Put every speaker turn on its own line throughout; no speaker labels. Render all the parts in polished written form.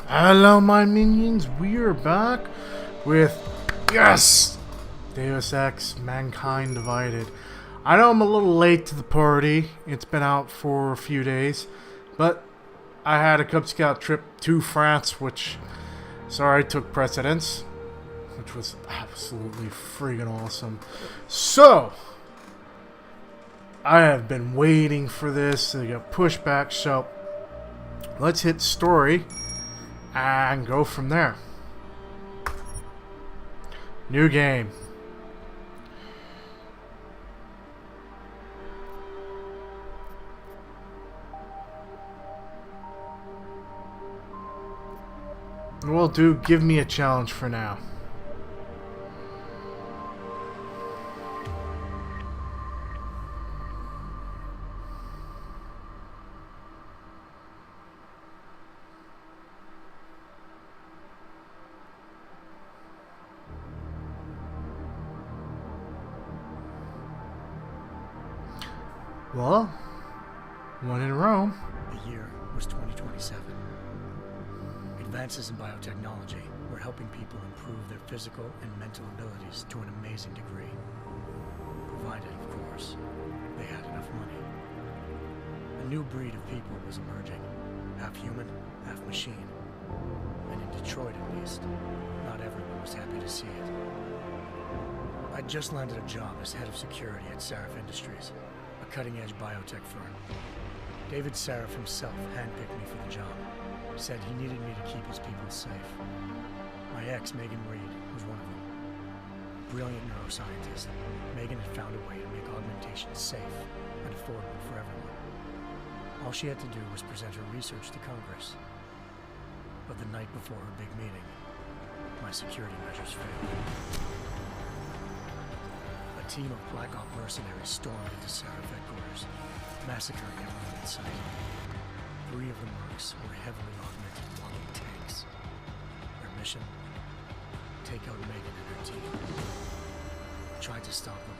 Hello, my minions. We are back with yes, Deus Ex: Mankind Divided. I know I'm a little late to the party. It's been out for a few days, but I had a Cub Scout trip to France, which took precedence, which was absolutely friggin' awesome. So I have been waiting for this. They got pushed back, so let's hit story and go from there. New game. Well, dude, give me a challenge for now. Well, one in Rome.
The year was 2027. Advances in biotechnology were helping people improve their physical and mental abilities to an amazing degree. Provided, of course, they had enough money. A new breed of people was emerging, half human, half machine. And in Detroit, at least, not everyone was happy to see it. I'd just landed a job as head of security at Sarif Industries, a cutting-edge biotech firm. David Sarif himself handpicked me for the job. Said he needed me to keep his people safe. My ex, Megan Reed, was one of them. Brilliant neuroscientist, Megan had found a way to make augmentation safe and affordable for everyone. All she had to do was present her research to Congress. But the night before her big meeting, my security measures failed. A team of Black Op mercenaries stormed into Sarif headquarters, massacring everyone in sight. 3 of the mercs were heavily augmented walking tanks. Their mission? Take out Megan and her team. I tried to stop them,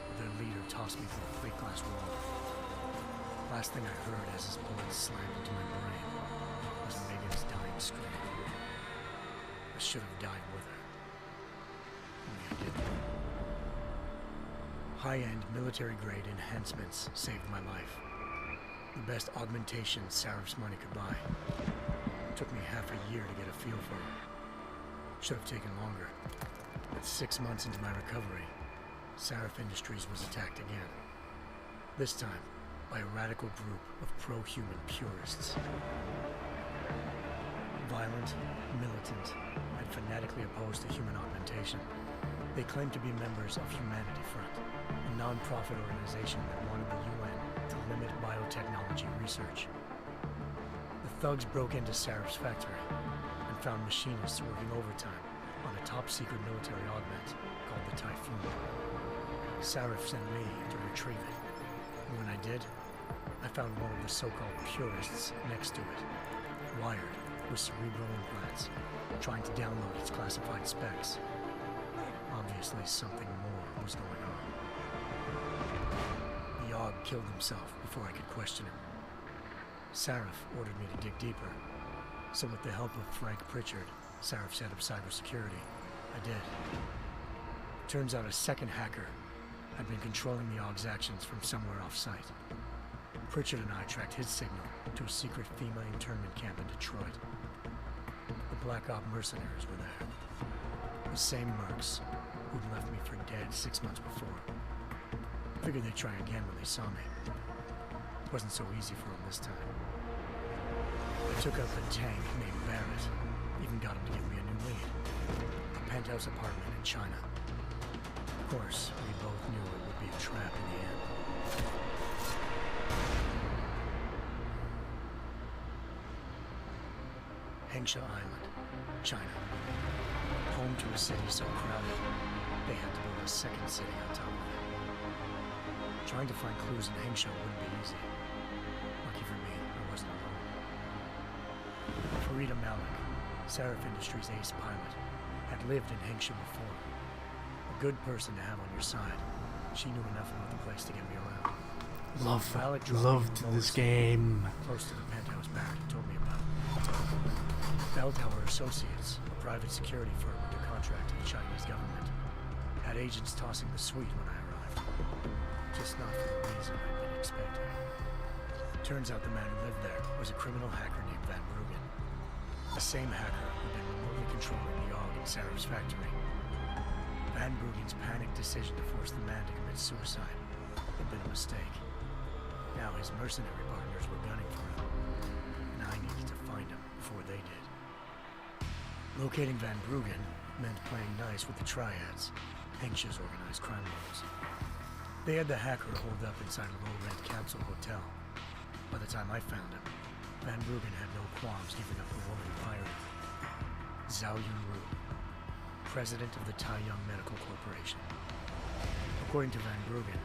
but their leader tossed me through a plate glass wall. Last thing I heard as his bullets slammed into my brain was Megan's dying scream. I should have died with her. Only I didn't. High-end military-grade enhancements saved my life. The best augmentation Sarif's money could buy. It took me half a year to get a feel for it. Should have taken longer. But 6 months into my recovery, Sarif Industries was attacked again. This time, by a radical group of pro-human purists. Violent, militant, and fanatically opposed to human augmentation. They claimed to be members of Humanity Front, a non-profit organization that wanted the UN to limit biotechnology research. The thugs broke into Sarif's factory and found machinists working overtime on a top-secret military augment called the Typhoon. Sarif sent me to retrieve it, and when I did, I found one of the so-called purists next to it, wired with cerebral implants, trying to download its classified specs. Obviously, something more was going on. The Og killed himself before I could question him. Sarif ordered me to dig deeper, so with the help of Frank Pritchard, Sarif's head of cybersecurity, I did. Turns out a second hacker had been controlling the Og's actions from somewhere off-site. Pritchard and I tracked his signal to a secret FEMA internment camp in Detroit. The Black Op mercenaries were there. The same mercs who'd left me for dead 6 months before. Figured they'd try again when they saw me. It wasn't so easy for them this time. I took out the tank named Barrett. Even got him to give me a new lead. A penthouse apartment in China. Of course, we both knew it would be a trap in the end. Hengsha Island, China. Home to a city so crowded, they had to build a second city on top of it. Trying to find clues in Hengsha wouldn't be easy. Lucky for me, I wasn't alone. Farida Malik, Sarif Industries' ace pilot, had lived in Hengsha before. A good person to have on your side. She knew enough about the place to get me around.
Loved this game.
Close to the penthouse Barrett had told me about. Bell Tower Associates, a private security firm under contract to the Chinese government, had agents tossing the suite when I arrived. Just not for the reason I'd been expecting. Turns out the man who lived there was a criminal hacker named Van Bruggen. The same hacker who'd been remotely controlling the AUG in Sarah's factory. Van Bruggen's panicked decision to force the man to commit suicide had been a mistake. Now his mercenary partners were gunning for him, and I needed to find him before they did. Locating Van Bruggen meant playing nice with the triads, Hengsha's organized crime lords. They had the hacker holed up inside a low-rent capsule hotel. By the time I found him, Van Bruggen had no qualms giving up the woman who hired him. Zhao Yunru, president of the Taiyang Medical Corporation. According to Van Bruggen,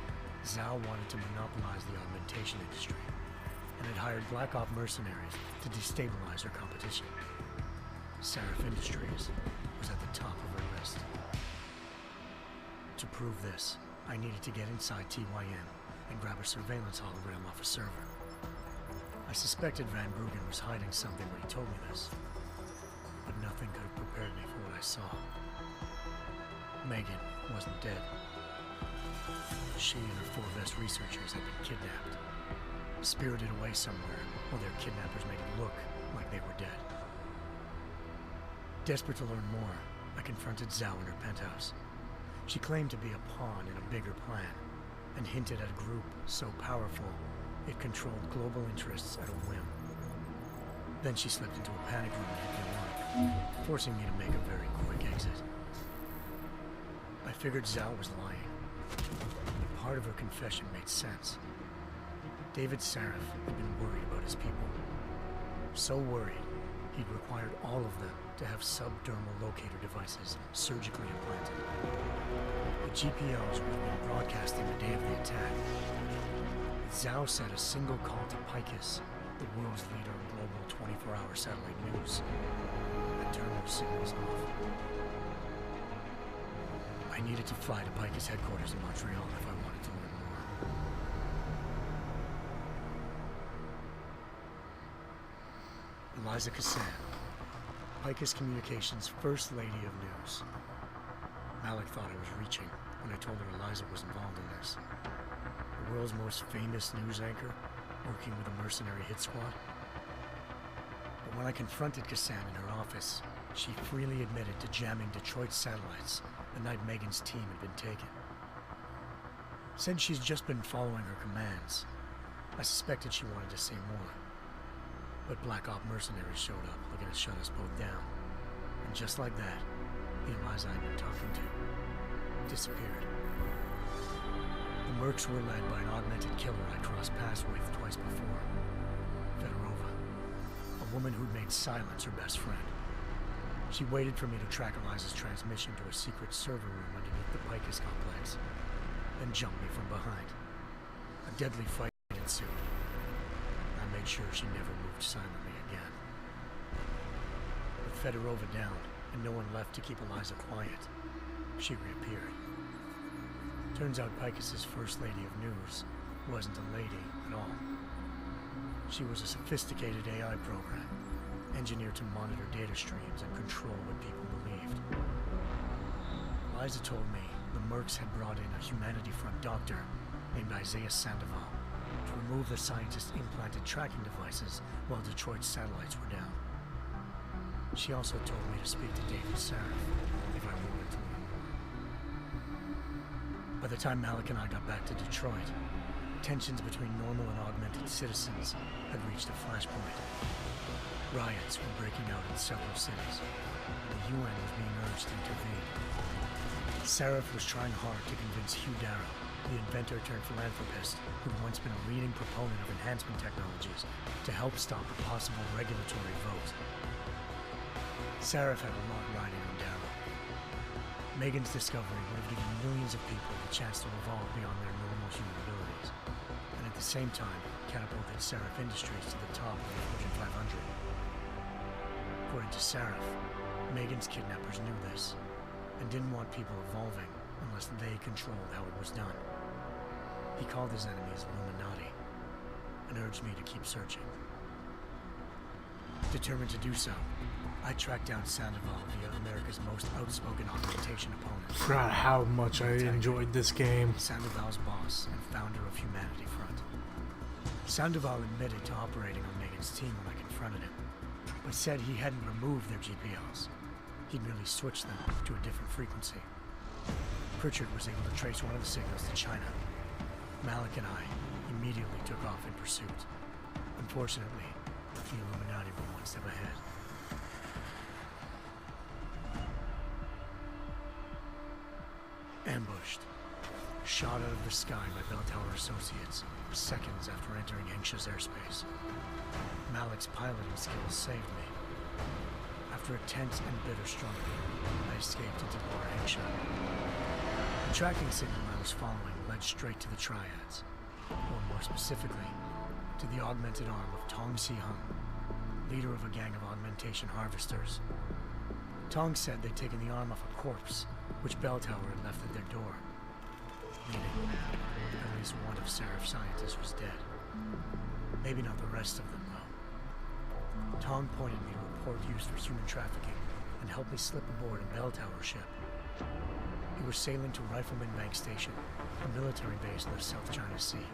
Zhao wanted to monopolize the augmentation industry and had hired Black Op mercenaries to destabilize her competition. Seraph Industries was at the top of her list. To prove this, I needed to get inside TYM and grab a surveillance hologram off a server. I suspected Van Bruggen was hiding something when he told me this, but nothing could have prepared me for what I saw. Megan wasn't dead. She and her 4 best researchers had been kidnapped, spirited away somewhere while their kidnappers made it look like they were dead. Desperate to learn more, I confronted Zhao in her penthouse. She claimed to be a pawn in a bigger plan, and hinted at a group so powerful it controlled global interests at a whim. Then she slipped into a panic room and hit the alarm, forcing me to make a very quick exit. I figured Zhao was lying, but part of her confession made sense. David Saraf had been worried about his people. So worried, he'd required all of them to have subdermal locator devices surgically implanted. The GPOs would have been broadcasting the day of the attack. Zhao said a single call to Picus, the world's leader in global 24-hour satellite news, and turn those signals off. I needed to fly to Picus headquarters in Montreal if I wanted to learn more. Eliza Cassan, Picus Communications' First Lady of News. Malik thought I was reaching when I told her Eliza was involved in this. The world's most famous news anchor, working with a mercenary hit squad. But when I confronted Cassan in her office, she freely admitted to jamming Detroit satellites the night Megan's team had been taken. Said she's just been following her commands. I suspected she wanted to say more. But Black Op mercenaries showed up, looking to shut us both down. And just like that, the Eliza I'd been talking to disappeared. The mercs were led by an augmented killer I crossed paths with twice before. Fedorova, a woman who'd made silence her best friend. She waited for me to track Eliza's transmission to a secret server room underneath the Picus complex, then jumped me from behind. A deadly fight ensued. I made sure she never moved silently again. With Fedorova down, and no one left to keep Eliza quiet, she reappeared. Turns out Picus's First Lady of News wasn't a lady at all. She was a sophisticated AI program, engineered to monitor data streams and control what people believed. Eliza told me the mercs had brought in a Humanity Front doctor named Isaiah Sandoval to remove the scientist's implanted tracking devices while Detroit's satellites were down. She also told me to speak to David Saraf if I wanted to learn more. By the time Malik and I got back to Detroit, tensions between normal and augmented citizens had reached a flashpoint. Riots were breaking out in several cities, and the UN was being urged to intervene. Saraf was trying hard to convince Hugh Darrow, the inventor turned philanthropist who'd once been a leading proponent of enhancement technologies, to help stop a possible regulatory vote. Saraf had a lot riding on Darrow. Megan's discovery would have given millions of people the chance to evolve beyond their normal human abilities, and at the same time catapulted Seraph Industries to the top of the Fortune 500. According to Saraf, Megan's kidnappers knew this, and didn't want people evolving unless they controlled how it was done. He called his enemies Illuminati, and urged me to keep searching. Determined to do so, I tracked down Sandoval via America's most outspoken augmentation opponent.
Forgot how much I enjoyed this game.
Sandoval's boss and founder of Humanity Front. Sandoval admitted to operating on Megan's team when I confronted him, but said he hadn't removed their GPLs. He'd merely switched them to a different frequency. Pritchard was able to trace one of the signals to China. Malik and I immediately took off in pursuit. Unfortunately, the Illuminati were one step ahead. Ambushed. Shot out of the sky by Bell Tower Associates seconds after entering Hengsha's airspace. Malik's piloting skills saved me. After a tense and bitter struggle, I escaped into Lower Hengsha. The tracking signal I was following led straight to the Triads, or more specifically, to the augmented arm of Tong Si-hung, leader of a gang of augmentation harvesters. Tong said they'd taken the arm off a corpse, which Bell Tower had left at their door, meaning at least one of Seraph's scientists was dead. Maybe not the rest of them, though. Tong pointed me to a port used for human trafficking and helped me slip aboard a Bell Tower ship. We were sailing to Rifleman Bank Station, a military base in the South China Sea.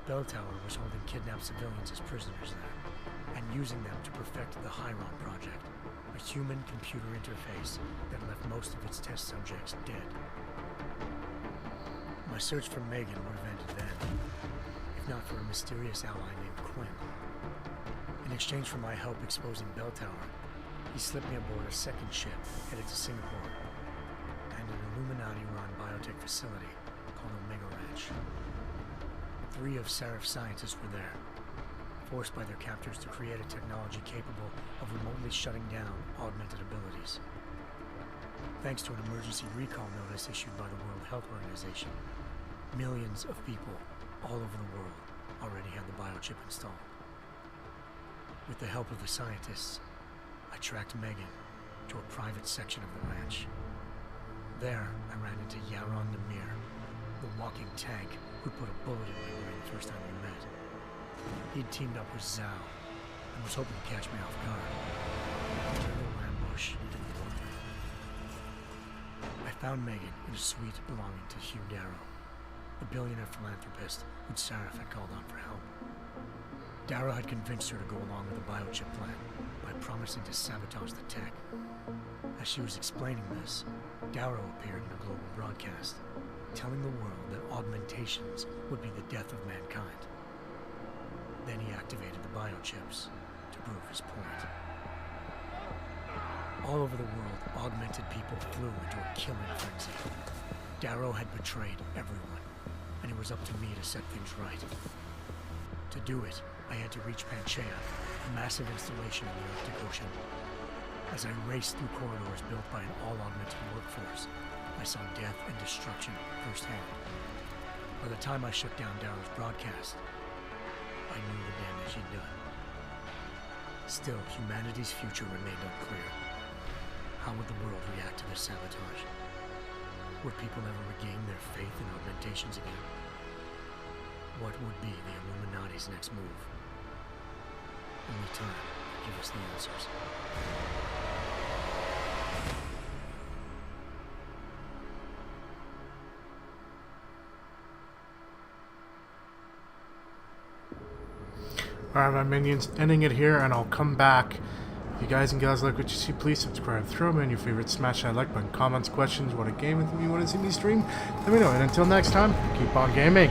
Bell Tower was holding kidnapped civilians as prisoners there, and using them to perfect the Hyron Project, a human-computer interface that left most of its test subjects dead. My search for Megan would have ended then, if not for a mysterious ally named Quinn. In exchange for my help exposing Bell Tower, he slipped me aboard a second ship headed to Singapore, and an Illuminati-run biotech facility called Omega Ranch. 3 of Seraph's scientists were there, forced by their captors to create a technology capable of remotely shutting down augmented abilities. Thanks to an emergency recall notice issued by the World Health Organization, millions of people all over the world already had the biochip installed. With the help of the scientists, I tracked Megan to a private section of the ranch. There, I ran into Yaron Namir, the walking tank who put a bullet in my brain the first time we met. He'd teamed up with Zhao and was hoping to catch me off guard. A little ambush didn't work. I found Megan in a suite belonging to Hugh Darrow, the billionaire philanthropist who Seraph had called on for help. Darrow had convinced her to go along with the biochip plan by promising to sabotage the tech. As she was explaining this, Darrow appeared in a global broadcast, telling the world that augmentations would be the death of mankind. Then he activated the biochips to prove his point. All over the world, augmented people flew into a killing frenzy. Darrow had betrayed everyone, and it was up to me to set things right. To do it, I had to reach Panchaea, a massive installation in the Arctic Ocean. As I raced through corridors built by an all-augmented workforce, I saw death and destruction firsthand. By the time I shut down Darrow's broadcast, I knew the damage he'd done. Still, humanity's future remained unclear. How would the world react to this sabotage? Would people ever regain their faith in augmentations again? What would be the Illuminati's next move? Only time will give us the answers.
Alright, my minions, ending it here, and I'll come back. If you guys and gals like what you see, please subscribe, throw me on your favorite, smash that like button, comments, questions, what a game with me you want to see me stream, let me know. And until next time, keep on gaming.